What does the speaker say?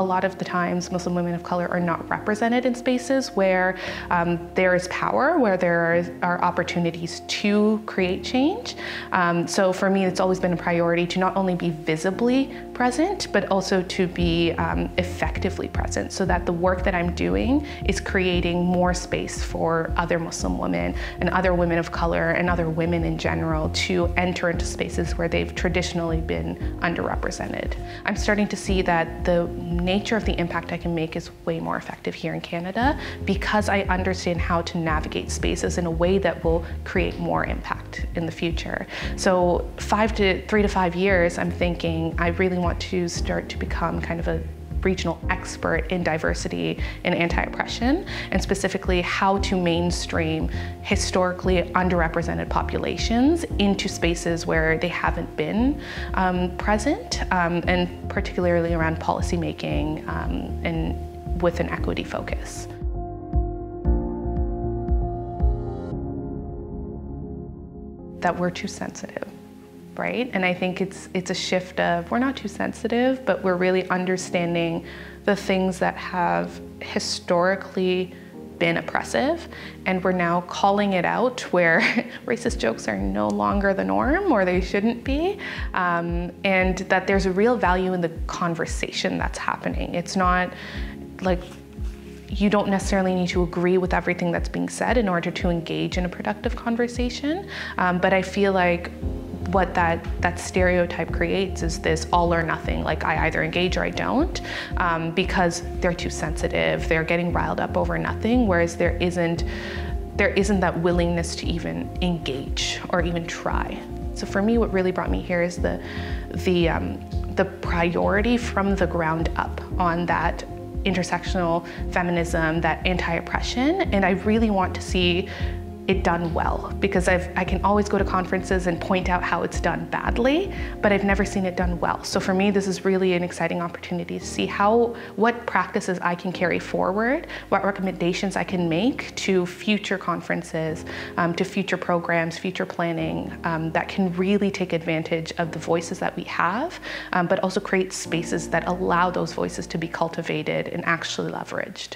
lot of the times Muslim women of color are not represented in spaces where there is power, where there are opportunities to create change. So for me, it's always been a priority to not only be visibly present, but also to be effectively present, so that the work that I'm doing is creating more space for other Muslim women and other women of color and other women in general to enter into spaces where they've traditionally been underrepresented. I'm starting to see that the nature of the impact I can make is way more effective here in Canada because I understand how to navigate spaces in a way that will create more impact in the future. So 3 to 5 years, I'm thinking I really want to start to become kind of a regional expert in diversity and anti-oppression, and specifically how to mainstream historically underrepresented populations into spaces where they haven't been present, and particularly around policymaking and with an equity focus. That we're too sensitive. Right? And I think it's a shift of, we're not too sensitive, but we're really understanding the things that have historically been oppressive, and we're now calling it out where racist jokes are no longer the norm, or they shouldn't be, and that there's a real value in the conversation that's happening. It's not like, you don't necessarily need to agree with everything that's being said in order to engage in a productive conversation, but I feel like what that stereotype creates is this all or nothing, like I either engage or I don't, because they're too sensitive, they're getting riled up over nothing, whereas there isn't that willingness to even engage or even try. So for me, what really brought me here is the priority from the ground up on that intersectional feminism, that anti-oppression, and I really want to see it done well, because I can always go to conferences and point out how it's done badly, but I've never seen it done well. So for me, this is really an exciting opportunity to see what practices I can carry forward, what recommendations I can make to future conferences, to future programs, future planning, that can really take advantage of the voices that we have, but also create spaces that allow those voices to be cultivated and actually leveraged.